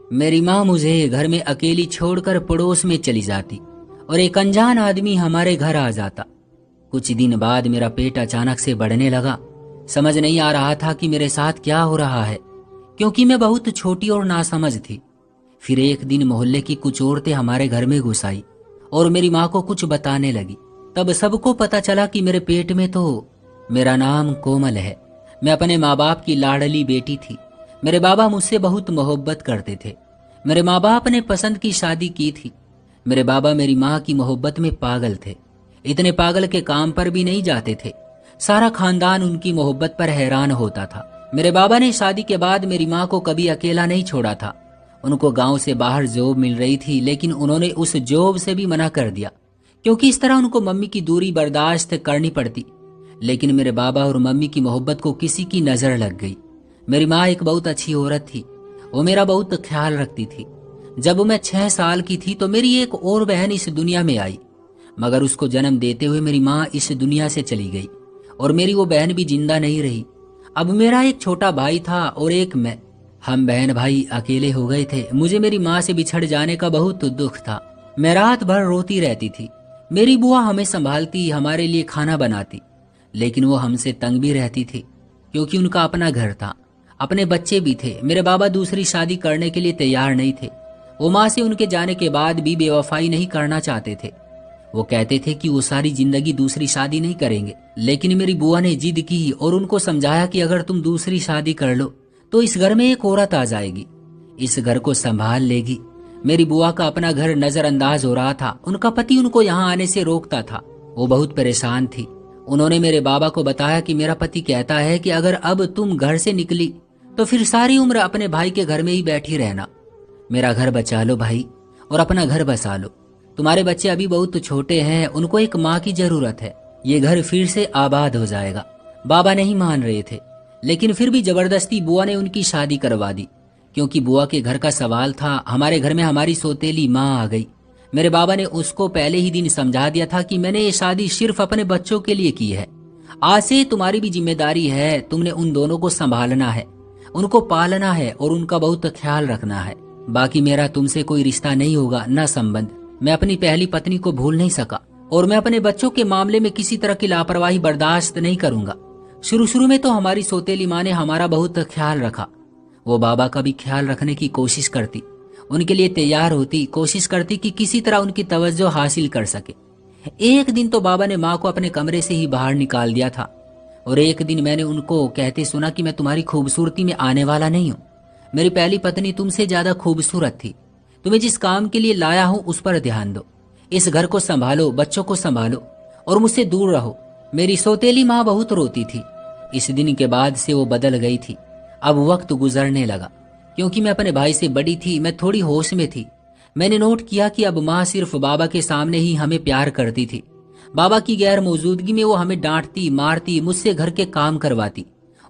मेरी माँ मुझे घर में अकेली छोड़कर पड़ोस में चली जाती और एक अनजान आदमी हमारे घर आ जाता। कुछ दिन बाद मेरा पेट अचानक से बढ़ने लगा। समझ नहीं आ रहा था कि मेरे साथ क्या हो रहा है, क्योंकि मैं बहुत छोटी और नासमझ थी। फिर एक दिन मोहल्ले की कुछ औरतें हमारे घर में घुस आई और मेरी माँ को कुछ बताने लगी। तब सबको पता चला कि मेरे पेट में तो मेरा नाम कोमल है। मैं अपने माँ बाप की लाडली बेटी थी। मेरे बाबा मुझसे बहुत मोहब्बत करते थे। मेरे माँ बाप ने पसंद की शादी की थी। मेरे बाबा मेरी माँ की मोहब्बत में पागल थे। इतने पागल के काम पर भी नहीं जाते थे। सारा खानदान उनकी मोहब्बत पर हैरान होता था। मेरे बाबा ने शादी के बाद मेरी माँ को कभी अकेला नहीं छोड़ा था। उनको गांव से बाहर जॉब मिल रही थी, लेकिन उन्होंने उस जॉब से भी मना कर दिया, क्योंकि इस तरह उनको मम्मी की दूरी बर्दाश्त करनी पड़ती। लेकिन मेरे बाबा और मम्मी की मोहब्बत को किसी की नजर लग गई। मेरी माँ एक बहुत अच्छी औरत थी। वो मेरा बहुत ख्याल रखती थी। जब मैं 6 साल की थी तो मेरी एक और बहन इस दुनिया में आई, मगर उसको जन्म देते हुए मेरी माँ इस दुनिया से चली गई और मेरी वो बहन भी जिंदा नहीं रही। अब मेरा एक छोटा भाई था और एक मैं। हम बहन भाई अकेले हो गए थे। मुझे मेरी माँ से बिछड़ जाने का बहुत दुख था। मैं रात भर रोती रहती थी। मेरी बुआ हमें संभालती, हमारे लिए खाना बनाती, लेकिन वो हमसे तंग भी रहती थी, क्योंकि उनका अपना घर था, अपने बच्चे भी थे। मेरे बाबा दूसरी शादी करने के लिए तैयार नहीं थे। वो माँ से उनके जाने के बाद भी बेवफाई नहीं करना चाहते थे। वो कहते थे कि वो सारी जिंदगी दूसरी शादी नहीं करेंगे। लेकिन मेरी बुआ ने जिद की और उनको समझाया कि अगर तुम दूसरी शादी कर लो तो इस घर में एक औरत आ जाएगी, इस घर को संभाल लेगी। मेरी बुआ का अपना घर नजरअंदाज हो रहा था। उनका पति उनको यहाँ आने से रोकता था। वो बहुत परेशान थी। उन्होंने मेरे बाबा को बताया कि मेरा पति कहता है कि अगर अब तुम घर से निकली तो फिर सारी उम्र अपने भाई के घर में ही बैठी रहना। मेरा घर बचा लो भाई और अपना घर बसा लो। तुम्हारे बच्चे अभी बहुत छोटे हैं, उनको एक माँ की जरूरत है। ये घर फिर से आबाद हो जाएगा। बाबा नहीं मान रहे थे, लेकिन फिर भी जबरदस्ती बुआ ने उनकी शादी करवा दी, क्योंकि बुआ के घर का सवाल था। हमारे घर में हमारी सौतेली माँ आ गई। मेरे बाबा ने उसको पहले ही दिन समझा दिया था कि मैंने ये शादी सिर्फ अपने बच्चों के लिए की है। आज से तुम्हारी भी जिम्मेदारी है। तुमने उन दोनों को संभालना है, उनको पालना है और उनका बहुत ख्याल रखना है। बाकी मेरा तुमसे कोई रिश्ता नहीं होगा, न संबंध। मैं अपनी पहली पत्नी को भूल नहीं सका और मैं अपने बच्चों के मामले में किसी तरह की लापरवाही बर्दाश्त नहीं करूंगा। शुरू शुरू में तो हमारी सौतेली माँ ने हमारा बहुत ख्याल रखा। वो बाबा का भी ख्याल रखने की कोशिश करती, उनके लिए तैयार होती, कोशिश करती कि किसी तरह उनकी तवज्जो हासिल कर सके। एक दिन तो बाबा ने माँ को अपने कमरे से ही बाहर निकाल दिया था और एक दिन मैंने उनको कहते सुना कि मैं तुम्हारी खूबसूरती में आने वाला नहीं हूँ। मेरी पहली पत्नी तुमसे ज्यादा खूबसूरत थी। तुम्हें जिस काम के लिए लाया हूँ उस पर ध्यान दो। इस घर को संभालो, बच्चों को संभालो और मुझसे दूर रहो। मेरी सौतेली माँ बहुत रोती थी। इस दिन के बाद से वो बदल गई थी। अब वक्त गुजरने लगा, क्योंकि मैं अपने भाई से बड़ी थी, मैं थोड़ी होश में थी। मैंने नोट किया कि अब माँ सिर्फ बाबा के सामने ही हमें प्यार करती थी। बाबा की गैर मौजूदगी में वो हमें डांटती, मारती, मुझसे घर के काम करवाती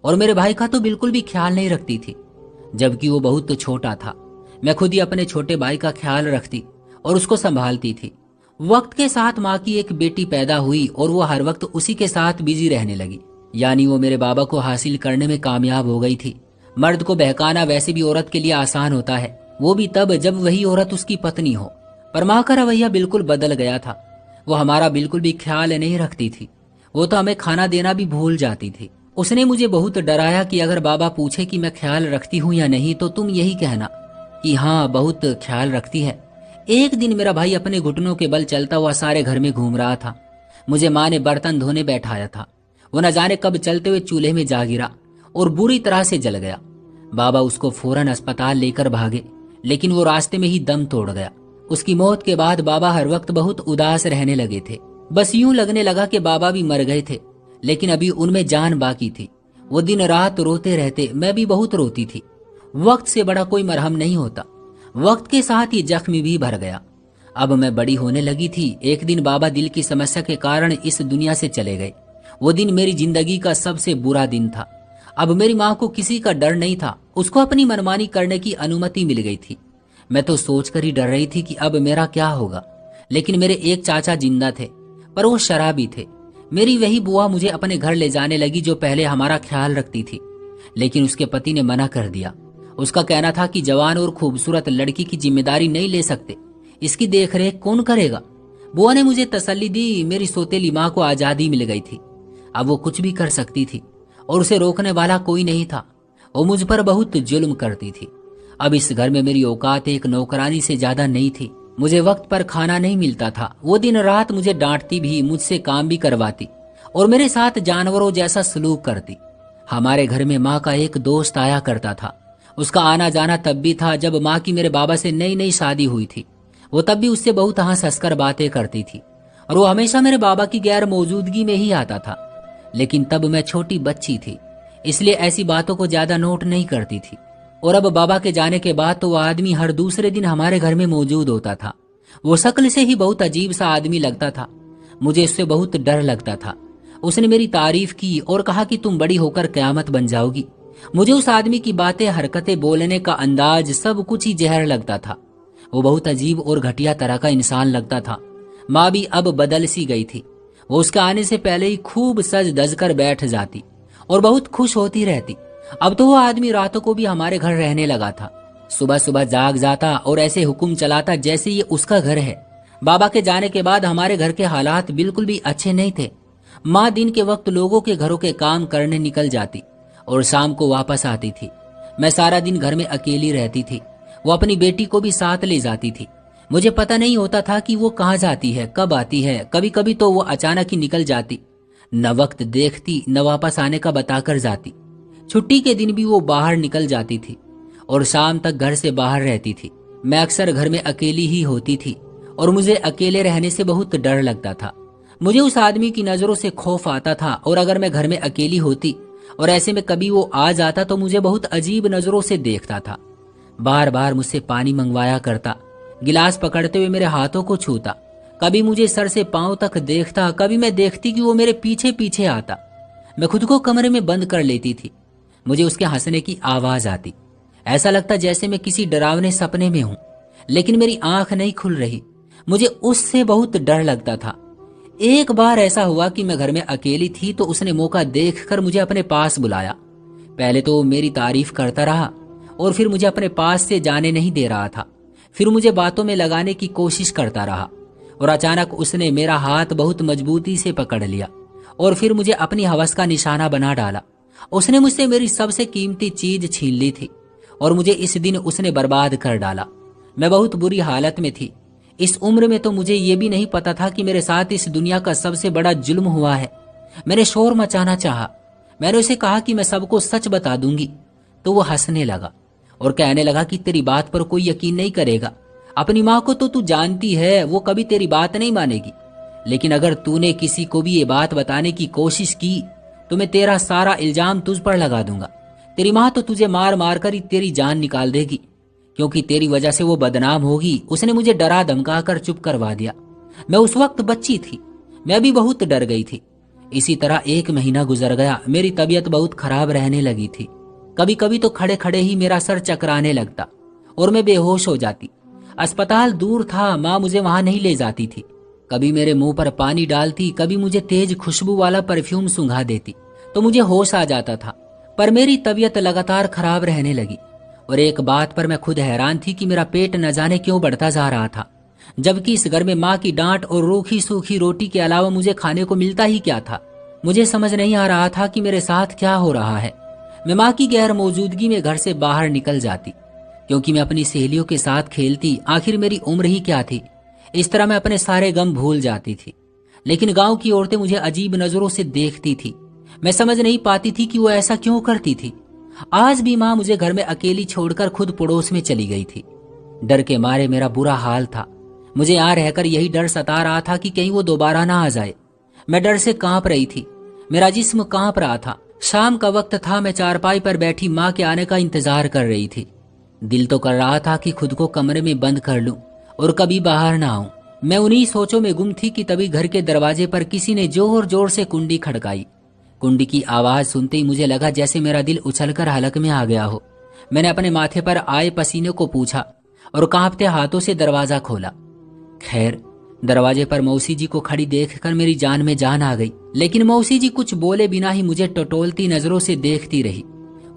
और मेरे भाई का तो बिल्कुल भी ख्याल नहीं रखती थी, जबकि वो बहुत छोटा था। मैं खुद ही अपने छोटे भाई का ख्याल रखती और उसको संभालती थी। वक्त के साथ माँ की एक बेटी पैदा हुई और वो हर वक्त उसी के साथ बिजी रहने लगी, यानी वो मेरे बाबा को हासिल करने में कामयाब हो गई थी। मर्द को बहकाना वैसे भी औरत के लिए आसान होता है, वो भी तब जब वही औरत उसकी पत्नी हो। पर माँ का रवैया बिल्कुल बदल गया था। वो हमारा बिल्कुल भी ख्याल नहीं रखती थी। वो तो हमें खाना देना भी भूल जाती थी। उसने मुझे बहुत डराया कि अगर बाबा पूछे कि मैं ख्याल रखती हूँ या नहीं तो तुम यही कहना कि हाँ, बहुत ख्याल रखती है। एक दिन मेरा भाई अपने घुटनों के बल चलता हुआ सारे घर में घूम रहा था। मुझे माँ ने बर्तन धोने बैठाया था। वो न जाने कब चलते हुए चूल्हे में जा गिरा और बुरी तरह से जल गया। बाबा उसको फौरन अस्पताल लेकर भागे, लेकिन वो रास्ते में ही दम तोड़ गया। उसकी मौत के बाद बाबा हर वक्त बहुत उदास रहने लगे थे। बस यूं लगने लगा कि बाबा भी मर गए थे, लेकिन अभी उनमें जान बाकी थी। वो दिन रात रोते रहते, मैं भी बहुत रोती थी। वक्त से बड़ा कोई मरहम नहीं होता। वक्त के साथ ये जख्म भी भर गया। अब मैं बड़ी होने लगी थी। एक दिन बाबा दिल की समस्या के कारण इस दुनिया से चले गए। वो दिन मेरी जिंदगी का सबसे बुरा दिन था। अब मेरी माँ को किसी का डर नहीं था। उसको अपनी मनमानी करने की अनुमति मिल गई थी। मैं तो सोचकर ही डर रही थी कि अब मेरा क्या होगा। लेकिन मेरे एक चाचा जिंदा थे, पर वो शराबी थे। मेरी वही बुआ मुझे अपने घर ले जाने लगी जो पहले हमारा ख्याल रखती थी, लेकिन उसके पति ने मना कर दिया उसका कहना था कि जवान और खूबसूरत लड़की की जिम्मेदारी नहीं ले सकते, इसकी देखरेख कौन करेगा। बुआ ने मुझे तसल्ली दी, मेरी सोतेली माँ को आजादी मिल गई थी, अब वो कुछ भी कर सकती थी और उसे रोकने वाला कोई नहीं था। वो मुझ पर बहुत जुल्म करती थी। अब इस घर में मेरी औकात एक नौकरानी से ज्यादा नहीं थी। मुझे वक्त पर खाना नहीं मिलता था। वो दिन रात मुझे डांटती भी, मुझसे काम भी करवाती और मेरे साथ जानवरों जैसा सलूक करती। हमारे घर में माँ का एक दोस्त आया करता था। उसका आना जाना तब भी था जब माँ की मेरे बाबा से नई नई शादी हुई थी। वो तब भी उससे बहुत हंस हंसकर बातें करती थी और वो हमेशा मेरे बाबा की गैर मौजूदगी में ही आता था। लेकिन तब मैं छोटी बच्ची थी, इसलिए ऐसी बातों को ज्यादा नोट नहीं करती थी। और अब बाबा के जाने के बाद तो वो आदमी हर दूसरे दिन हमारे घर में मौजूद होता था। वो शक्ल से ही बहुत अजीब सा आदमी लगता था। मुझे उससे बहुत डर लगता था। उसने मेरी तारीफ की और कहा कि तुम बड़ी होकर कयामत बन जाओगी। मुझे उस आदमी की बातें, हरकतें, बोलने का अंदाज सब कुछ ही जहर लगता था। वो बहुत अजीब और घटिया तरह का इंसान लगता था। माँ भी अब बदल सी गई थी। वो उसके आने से पहले ही खूब सज धज कर बैठ जाती और बहुत खुश होती रहती। अब तो वो आदमी रातों को भी हमारे घर रहने लगा था। सुबह सुबह जाग जाता और ऐसे हुक्म चलाता जैसे ये उसका घर है। बाबा के जाने के बाद हमारे घर के हालात बिल्कुल भी अच्छे नहीं थे। माँ दिन के वक्त लोगों के घरों के काम करने निकल जाती और शाम को वापस आती थी। मैं सारा दिन घर में अकेली रहती थी। वो अपनी बेटी को भी साथ ले जाती थी। मुझे पता नहीं होता था कि वो कहाँ जाती है, कब आती है। कभी कभी तो वो अचानक ही निकल जाती, न वक्त देखती न वापस आने का बताकर जाती। छुट्टी के दिन भी वो बाहर निकल जाती थी और शाम तक घर से बाहर रहती थी। मैं अक्सर घर में अकेली ही होती थी और मुझे अकेले रहने से बहुत डर लगता था। मुझे उस आदमी की नजरों से खौफ आता था और अगर मैं घर में अकेली होती और ऐसे में कभी वो आ जाता तो मुझे बहुत अजीब नजरों से देखता था। बार बार मुझसे पानी मंगवाया करता, गिलास पकड़ते हुए मेरे हाथों को छूता। कभी मुझे सर से पांव तक देखता, कभी मैं देखती कि वो मेरे पीछे पीछे आता। मैं खुद को कमरे में बंद कर लेती थी। मुझे उसके हंसने की आवाज आती। ऐसा लगता जैसे मैं किसी डरावने सपने में हूं, लेकिन मेरी आंख नहीं खुल रही। मुझे उससे बहुत डर लगता था। एक बार ऐसा हुआ कि मैं घर में अकेली थी तो उसने मौका देखकर मुझे अपने पास बुलाया। पहले तो वो मेरी तारीफ करता रहा और फिर मुझे अपने पास से जाने नहीं दे रहा था। फिर मुझे बातों में लगाने की कोशिश करता रहा और अचानक उसने मेरा हाथ बहुत मजबूती से पकड़ लिया और फिर मुझे अपनी हवस का निशाना बना डाला। उसने मुझसे मेरी सबसे कीमती चीज छीन ली थी और मुझे इस दिन उसने बर्बाद कर डाला। मैं बहुत बुरी हालत में थी। इस उम्र में तो मुझे ये भी नहीं पता था कि मेरे साथ इस दुनिया का सबसे बड़ा जुल्म हुआ है। मैंने शोर मचाना चाहा। मैंने उसे कहा कि मैं सबको सच बता दूंगी, तो वो हंसने लगा और कहने लगा कि तेरी बात पर कोई यकीन नहीं करेगा। अपनी माँ को तो तू जानती है, वो कभी तेरी बात नहीं मानेगी। लेकिन अगर तूने किसी को भी ये बात बताने की कोशिश की तो मैं तेरा सारा इल्जाम तुझ पर लगा दूंगा। तेरी माँ तो तुझे मार मार कर ही तेरी जान निकाल देगी, क्योंकि तेरी वजह से वो बदनाम होगी। उसने मुझे डरा धमका कर चुप करवा दिया। मैं उस वक्त बच्ची थी, मैं भी बहुत डर गई थी। इसी तरह 1 महीना गुजर गया। मेरी तबीयत बहुत खराब रहने लगी थी। कभी कभी तो खड़े खड़े ही मेरा सर चकराने लगता और मैं बेहोश हो जाती। अस्पताल दूर था, माँ मुझे वहां नहीं ले जाती थी। कभी मेरे मुंह पर पानी डालती, कभी मुझे तेज खुशबू वाला परफ्यूम सूंघा देती तो मुझे होश आ जाता था। पर मेरी तबीयत लगातार खराब रहने लगी और एक बात पर मैं खुद हैरान थी कि मेरा पेट न जाने क्यों बढ़ता जा रहा था, जबकि इस घर में माँ की डांट और रूखी सूखी रोटी के अलावा मुझे खाने को मिलता ही क्या था। मुझे समझ नहीं आ रहा था कि मेरे साथ क्या हो रहा है। मैं माँ की गैर मौजूदगी में घर से बाहर निकल जाती क्योंकि मैं अपनी सहेलियों के साथ खेलती। आखिर मेरी उम्र ही क्या थी। इस तरह मैं अपने सारे गम भूल जाती थी। लेकिन गांव की औरतें मुझे अजीब नजरों से देखती थी। मैं समझ नहीं पाती थी कि वो ऐसा क्यों करती थी। आज भी माँ मुझे घर में अकेली छोड़कर खुद पड़ोस में चली गई थी। डर के मारे मेरा बुरा हाल था। मुझे यहाँ रहकर यही डर सता रहा था कि कहीं वो दोबारा ना आ जाए। मैं डर से कांप रही थी। मेरा जिस्म कांप रहा था। शाम का वक्त था। मैं चारपाई पर बैठी माँ के आने का इंतजार कर रही थी। दिल तो कर रहा था कि खुद को कमरे में बंद कर लूं और कभी बाहर ना आऊं। मैं उन्हीं सोचों में गुम थी कि तभी घर के दरवाजे पर किसी ने जोर जोर से कुंडी खड़काई। कुंडी की आवाज सुनते ही मुझे लगा जैसे मेरा दिल उछलकर हलक में आ गया हो। मैंने अपने माथे पर आए पसीने को पूछा और कांपते हाथों से दरवाजा खोला। खैर, दरवाजे पर मौसी जी को खड़ी देखकर मेरी जान में जान आ गई। लेकिन मौसी जी कुछ बोले बिना ही मुझे टटोलती नजरों से देखती रही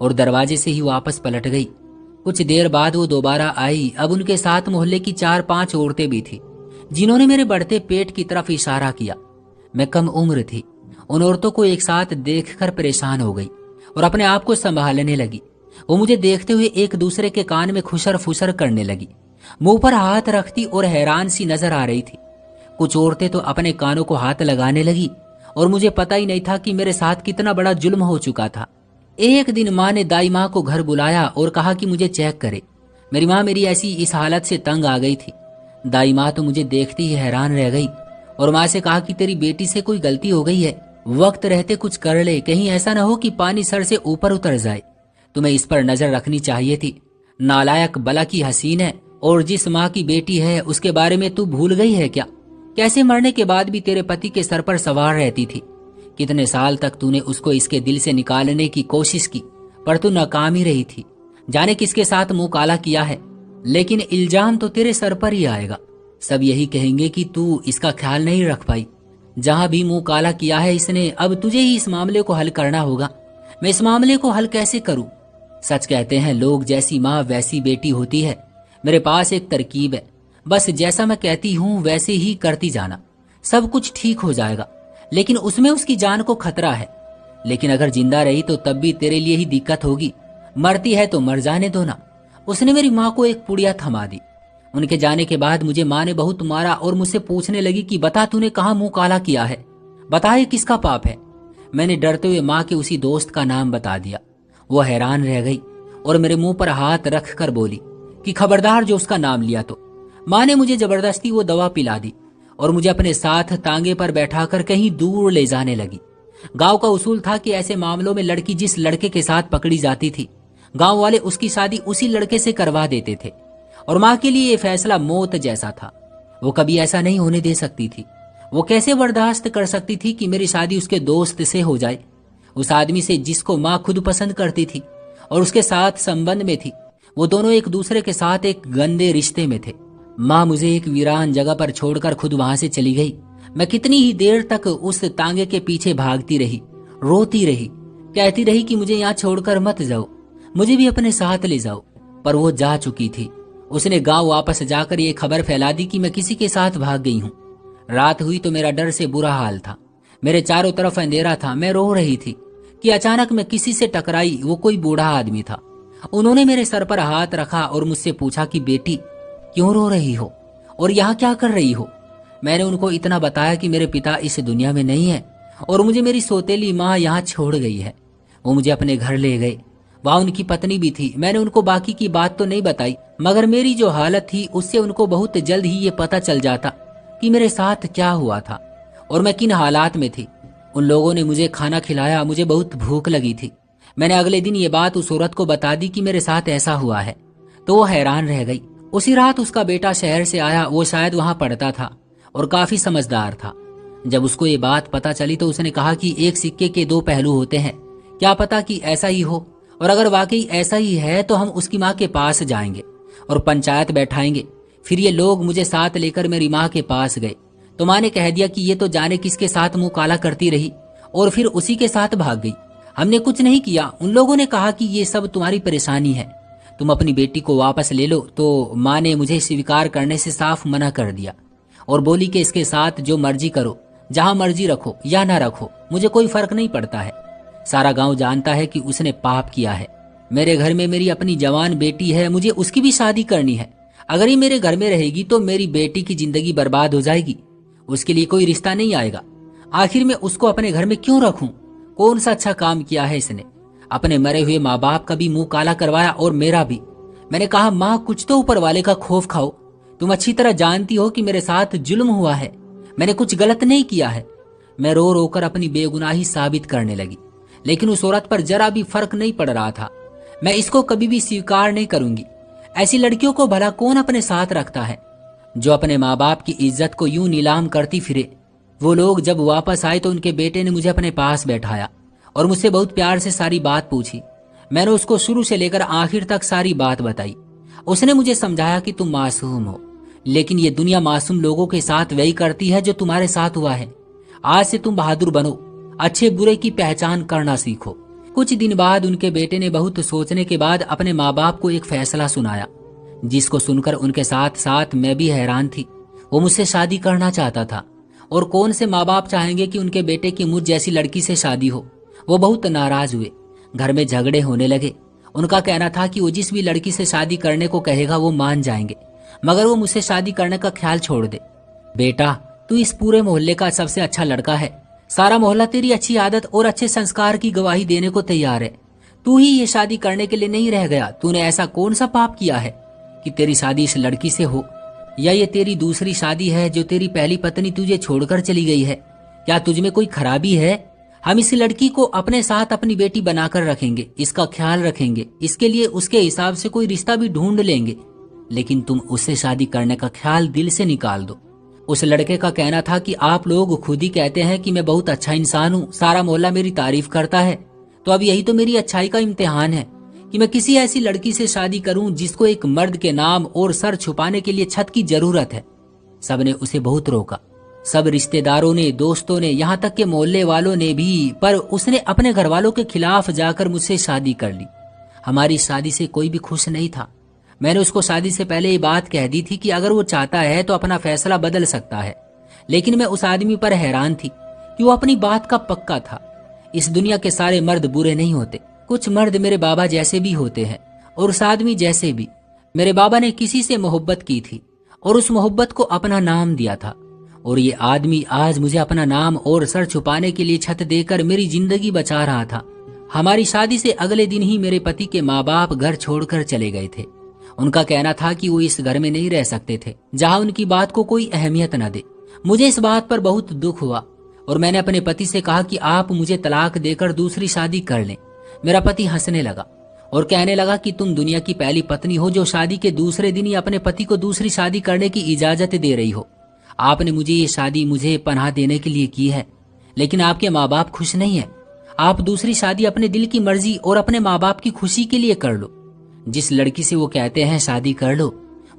और दरवाजे से ही वापस पलट गई। कुछ देर बाद वो दोबारा आई। अब उनके साथ मोहल्ले की 4-5 औरतें भी थी, जिन्होंने मेरे बढ़ते पेट की तरफ इशारा किया। मैं कम उम्र थी। उन औरतों को एक साथ देखकर परेशान हो गई और अपने आप को संभालने लगी। वो मुझे देखते हुए एक दूसरे के कान में खुशर फुसर करने लगी, मुंह पर हाथ रखती और हैरान सी नजर आ रही थी। कुछ औरतें तो अपने कानों को हाथ लगाने लगी और मुझे पता ही नहीं था कि मेरे साथ कितना बड़ा जुल्म हो चुका था। एक दिन माँ ने दाई माँ को घर बुलाया और कहा कि मुझे चेक करे। मेरी माँ मेरी ऐसी इस हालत से तंग आ गई थी। दाई माँ तो मुझे देखती ही हैरान रह गई और माँ से कहा कि तेरी बेटी से कोई गलती हो गई है, वक्त रहते कुछ कर ले, कहीं ऐसा ना हो कि पानी सर से ऊपर उतर जाए। तुम्हें इस पर नजर रखनी चाहिए थी। नालायक बला की हसीन है, और जिस माँ की बेटी है उसके बारे में तू भूल गई है क्या? कैसे मरने के बाद भी तेरे पति के सर पर सवार रहती थी। कितने साल तक तूने उसको इसके दिल से निकालने की कोशिश की, पर तू नाकाम ही रही थी। जाने किसके साथ मुंह काला किया है, लेकिन इल्जाम तो तेरे सर पर ही आएगा। सब यही कहेंगे कि तू इसका ख्याल नहीं रख पाई। जहां भी मुंह काला किया है इसने, अब तुझे ही इस मामले को हल करना होगा। मैं इस मामले को हल कैसे करूं? सच कहते हैं लोग, जैसी माँ वैसी बेटी होती है। मेरे पास एक तरकीब है, बस जैसा मैं कहती हूँ वैसे ही करती जाना, सब कुछ ठीक हो जाएगा। लेकिन उसमें उसकी जान को खतरा है। लेकिन अगर जिंदा रही तो तब भी तेरे लिए ही दिक्कत होगी। मरती है तो मर जाने दो ना। उसने मेरी माँ को एक पुड़िया थमा दी। उनके जाने के बाद मुझे माँ ने बहुत मारा और मुझसे पूछने लगी कि बता तूने कहाँ मुंह काला किया है, बता ये किसका पाप है। मैंने डरते हुए माँ के उसी दोस्त का नाम बता दिया। वो हैरान रह गई और मेरे मुंह पर हाथ रख कर बोली कि खबरदार जो उसका नाम लिया तो। माँ ने मुझे जबरदस्ती वो दवा पिला दी और मुझे अपने साथ तांगे पर बैठाकर कहीं दूर ले जाने लगी। गांव का उसूल था कि ऐसे मामलों में लड़की जिस लड़के के साथ पकड़ी जाती थी, गांव वाले उसकी शादी उसी लड़के से करवा देते थे। और माँ के लिए ये फैसला मौत जैसा था। वो कभी ऐसा नहीं होने दे सकती थी। वो कैसे बर्दाश्त कर सकती थी कि मेरी शादी उसके दोस्त से हो जाए, उस आदमी से जिसको माँ खुद पसंद करती थी और उसके साथ संबंध में थी। वो दोनों एक दूसरे के साथ एक गंदे रिश्ते में थे। माँ मुझे एक वीरान जगह पर छोड़कर खुद वहां से चली गई। मैं कितनी ही देर तक उस तांगे के पीछे भागती रही, रोती रही, कहती रही कि मुझे यहाँ छोड़कर मत जाओ, मुझे भी अपने साथ ले जाओ। पर वो जा चुकी थी। उसने गांव वापस जाकर ये खबर फैला दी कि मैं किसी के साथ भाग गई हूँ। रात हुई तो मेरा डर से बुरा हाल था। मेरे चारों तरफ अंधेरा था। मैं रो रही थी कि अचानक मैं किसी से टकराई। वो कोई बूढ़ा आदमी था। उन्होंने मेरे सर पर हाथ रखा और मुझसे पूछा कि बेटी क्यों रो रही हो और यहाँ क्या कर रही हो। मैंने उनको इतना बताया कि मेरे पिता इस दुनिया में नहीं है और मुझे मेरी सौतेली माँ यहाँ छोड़ गई है। वो मुझे अपने घर ले गए। वहां उनकी पत्नी भी थी। मैंने उनको बाकी की बात तो नहीं बताई, मगर मेरी जो हालत थी उससे उनको बहुत जल्द ही ये पता चल जाता कि मेरे साथ क्या हुआ था और मैं किन हालात में थी। उन लोगों ने मुझे खाना खिलाया। मुझे बहुत भूख लगी थी। मैंने अगले दिन ये बात उस औरत को बता दी कि मेरे साथ ऐसा हुआ है, तो वो हैरान रह गई। उसी रात उसका बेटा शहर से आया। वो शायद वहां पढ़ता था और काफी समझदार था। जब उसको ये बात पता चली तो उसने कहा कि एक सिक्के के दो पहलू होते हैं, क्या पता कि ऐसा ही हो, और अगर वाकई ऐसा ही है तो हम उसकी माँ के पास जाएंगे और पंचायत बैठाएंगे। फिर ये लोग मुझे साथ लेकर मेरी माँ के पास गए तो माँ ने कह दिया कि ये तो जाने किसके साथ मुंह काला करती रही और फिर उसी के साथ भाग गई। हमने कुछ नहीं किया। उन लोगों ने कहा कि ये सब तुम्हारी परेशानी है, तुम अपनी बेटी को वापस ले लो। तो माँ ने मुझे स्वीकार करने से साफ मना कर दिया और बोली कि इसके साथ जो मर्जी करो, जहां मर्जी रखो या ना रखो, मुझे कोई फर्क नहीं पड़ता है। सारा गांव जानता है कि उसने पाप किया है। मेरे घर में मेरी अपनी जवान बेटी है, मुझे उसकी भी शादी करनी है। अगर ये मेरे घर में रहेगी तो मेरी बेटी की जिंदगी बर्बाद हो जाएगी। उसके लिए कोई रिश्ता नहीं आएगा। आखिर मैं उसको अपने घर में क्यों रखूं? कौन सा अच्छा काम किया है इसने? अपने मरे हुए माँ बाप का भी मुंह काला करवाया और मेरा भी। मैंने कहा माँ कुछ तो ऊपर वाले का खौफ खाओ। तुम अच्छी तरह जानती हो कि मेरे साथ जुल्म हुआ है, मैंने कुछ गलत नहीं किया है। मैं रो रो कर अपनी बेगुनाही साबित करने लगी, लेकिन उस औरत पर जरा भी फर्क नहीं पड़ रहा था। मैं इसको कभी भी स्वीकार नहीं करूंगी। ऐसी लड़कियों को भला कौन अपने साथ रखता है, जो अपने माँ बाप की इज्जत को यूं नीलाम करती फिरे। वो लोग जब वापस आए तो उनके बेटे ने मुझे अपने पास बैठाया और मुझसे बहुत प्यार से सारी बात पूछी। मैंने उसको शुरू से लेकर आखिर तक सारी बात बताई। उसने मुझे समझाया कि तुम मासूम हो, लेकिन ये दुनिया मासूम लोगों के साथ वही करती है जो तुम्हारे साथ हुआ है। आज से तुम बहादुर बनो, अच्छे बुरे की पहचान करना सीखो। कुछ दिन बाद उनके बेटे ने बहुत सोचने के बाद अपने माँ बाप को एक फैसला सुनाया, जिसको सुनकर उनके साथ साथ मैं भी हैरान थी। वो मुझसे शादी करना चाहता था, और कौन से माँ बाप चाहेंगे कि उनके बेटे की मुझ जैसी लड़की से शादी हो। वो बहुत नाराज हुए, घर में झगड़े होने लगे। उनका कहना था कि वो जिस भी लड़की से शादी करने को कहेगा वो मान जाएंगे, मगर वो मुझसे शादी करने का ख्याल छोड़ दे। बेटा, तू इस पूरे मोहल्ले का सबसे अच्छा लड़का है। सारा मोहल्ला तेरी अच्छी आदत और अच्छे संस्कार की गवाही देने को तैयार है। तू ही ये शादी करने के लिए नहीं रह गया। तूने ऐसा कौन सा पाप किया है कि तेरी शादी इस लड़की से हो? या ये तेरी दूसरी शादी है जो तेरी पहली पत्नी तुझे छोड़कर चली गई है? क्या तुझ में कोई खराबी है? हम इस लड़की को अपने साथ अपनी बेटी बनाकर रखेंगे, इसका ख्याल रखेंगे, इसके लिए उसके हिसाब से कोई रिश्ता भी ढूंढ लेंगे, लेकिन तुम उससे शादी करने का ख्याल दिल से निकाल दो। उस लड़के का कहना था कि आप लोग खुद ही कहते हैं कि मैं बहुत अच्छा इंसान हूँ, सारा मोहल्ला मेरी तारीफ करता है, तो अब यही तो मेरी अच्छाई का इम्तिहान है कि मैं किसी ऐसी लड़की से शादी करूं जिसको एक मर्द के नाम और सर छुपाने के लिए छत की जरूरत है। सबने उसे बहुत रोका, सब रिश्तेदारों ने, दोस्तों ने, यहाँ तक के मोहल्ले वालों ने भी, पर उसने अपने घर वालों के खिलाफ जाकर मुझसे शादी कर ली। हमारी शादी से कोई भी खुश नहीं था। मैंने उसको शादी से पहले ये बात कह दी थी कि अगर वो चाहता है तो अपना फैसला बदल सकता है, लेकिन मैं उस आदमी पर हैरान थी कि वो अपनी बात का पक्का था। इस दुनिया के सारे मर्द बुरे नहीं होते, कुछ मर्द मेरे बाबा जैसे भी होते हैं, और उस आदमी जैसे भी। मेरे बाबा ने किसी से मोहब्बत की थी और उस मोहब्बत को अपना नाम दिया था, और ये आदमी आज मुझे अपना नाम और सर छुपाने के लिए छत देकर मेरी जिंदगी बचा रहा था। हमारी शादी से अगले दिन ही मेरे पति के माँ बाप घर छोड़कर चले गए थे। उनका कहना था कि वो इस घर में नहीं रह सकते थे जहां उनकी बात को कोई अहमियत न दे। मुझे इस बात पर बहुत दुख हुआ और मैंने अपने पति से कहा कि आप मुझे तलाक देकर दूसरी शादी कर लें। मेरा पति हंसने लगा और कहने लगा कि तुम दुनिया की पहली पत्नी हो जो शादी के दूसरे दिन ही अपने पति को दूसरी शादी करने की इजाजत दे रही हो। आपने मुझे ये शादी मुझे पनाह देने के लिए की है, लेकिन आपके माँ बाप खुश नहीं है। आप दूसरी शादी अपने दिल की मर्जी और अपने माँ बाप की खुशी के लिए कर लो। जिस लड़की से वो कहते हैं शादी कर लो,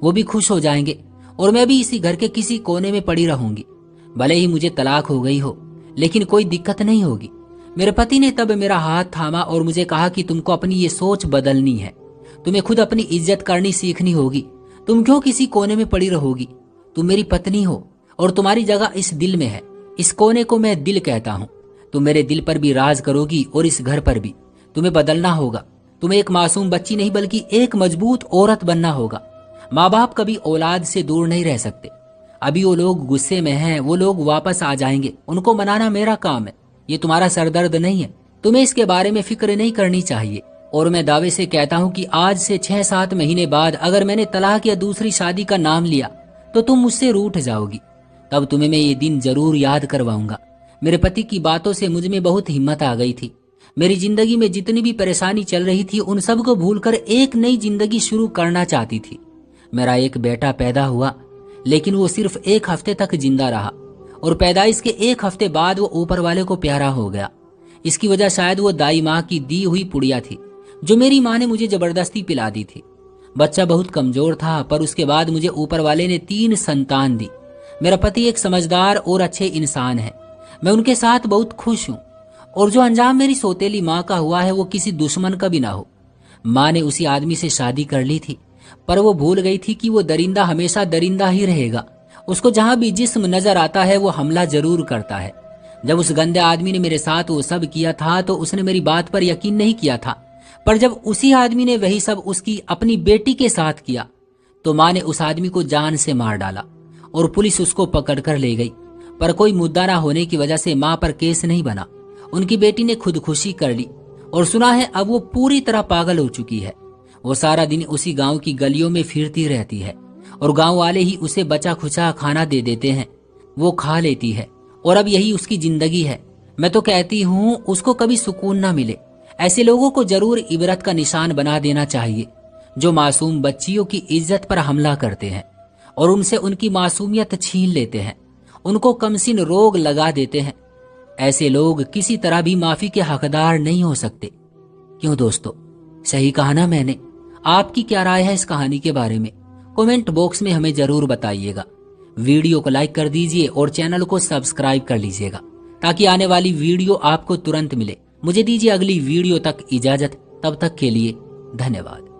वो भी खुश हो जाएंगे और मैं भी इसी घर के किसी कोने में पड़ी रहूंगी। भले ही मुझे तलाक हो गई हो, लेकिन कोई दिक्कत नहीं होगी। मेरे पति ने तब मेरा हाथ थामा और मुझे कहा कि तुमको अपनी ये सोच बदलनी है, तुम्हें खुद अपनी इज्जत करनी सीखनी होगी। तुम क्यों किसी कोने में पड़ी रहोगी? तुम मेरी पत्नी हो और तुम्हारी जगह इस दिल में है। इस कोने को मैं दिल कहता हूँ। तुम मेरे दिल पर भी राज करोगी और इस घर पर भी। तुम्हें बदलना होगा। तुम्हें एक मासूम बच्ची नहीं बल्कि एक मजबूत औरत बनना होगा। माँ बाप कभी औलाद से दूर नहीं रह सकते। अभी वो लोग गुस्से में हैं, वो लोग वापस आ जाएंगे, उनको मनाना मेरा काम है। ये तुम्हारा सरदर्द नहीं है, तुम्हें इसके बारे में फिक्र नहीं करनी चाहिए। और मैं दावे से कहता हूँ कि आज से 6-7 महीने बाद अगर मैंने तलाक या दूसरी शादी का नाम लिया तो तुम मुझसे रूठ जाओगी। तब तुम्हें मैं ये दिन जरूर याद करवाऊंगा। मेरे पति की बातों से मुझ में बहुत हिम्मत आ गई थी। मेरी जिंदगी में जितनी भी परेशानी चल रही थी उन सब को भूलकर एक नई जिंदगी शुरू करना चाहती थी। मेरा एक बेटा पैदा हुआ, लेकिन वो सिर्फ 1 हफ्ते तक जिंदा रहा और पैदाइश के 1 हफ्ते बाद वो ऊपर वाले को प्यारा हो गया। इसकी वजह शायद वो दाई माँ की दी हुई पुड़िया थी जो मेरी माँ ने मुझे जबरदस्ती पिला दी थी। बच्चा बहुत कमजोर था, पर उसके बाद मुझे ऊपर वाले ने 3 संतान दी। मेरा पति एक समझदार और अच्छे इंसान है। मैं उनके साथ बहुत खुश हूँ और जो अंजाम मेरी सौतेली माँ का हुआ है वो किसी दुश्मन का भी ना हो। माँ ने उसी आदमी से शादी कर ली थी, पर वो भूल गई थी कि वो दरिंदा हमेशा दरिंदा ही रहेगा। उसको जहां भी जिस्म नजर आता है वो हमला जरूर करता है। जब उस गंदे आदमी ने मेरे साथ वो सब किया था तो उसने मेरी बात पर यकीन नहीं किया था, पर जब उसी आदमी ने वही सब उसकी अपनी बेटी के साथ किया तो माँ ने उस आदमी को जान से मार डाला और पुलिस उसको पकड़ कर ले गई। पर कोई मुद्दा ना होने की वजह से माँ पर केस नहीं बना। उनकी बेटी ने खुदकुशी कर ली और सुना है अब वो पूरी तरह पागल हो चुकी है। वो सारा दिन उसी गांव की गलियों में फिरती रहती है और गांव वाले ही उसे बचा खुचा खाना दे देते हैं, वो खा लेती है और अब यही उसकी जिंदगी है। मैं तो कहती हूँ उसको कभी सुकून ना मिले। ऐसे लोगों को जरूर इबरत का निशान बना देना चाहिए जो मासूम बच्चियों की इज्जत पर हमला करते हैं और उनसे उनकी मासूमियत छीन लेते हैं, उनको कमसिन रोग लगा देते हैं। ऐसे लोग किसी तरह भी माफी के हकदार नहीं हो सकते। क्यों दोस्तों, सही कहा ना मैंने? आपकी क्या राय है इस कहानी के बारे में? कमेंट बॉक्स में हमें जरूर बताइएगा। वीडियो को लाइक कर दीजिए और चैनल को सब्सक्राइब कर लीजिएगा ताकि आने वाली वीडियो आपको तुरंत मिले। मुझे दीजिए अगली वीडियो तक इजाजत। तब तक के लिए धन्यवाद।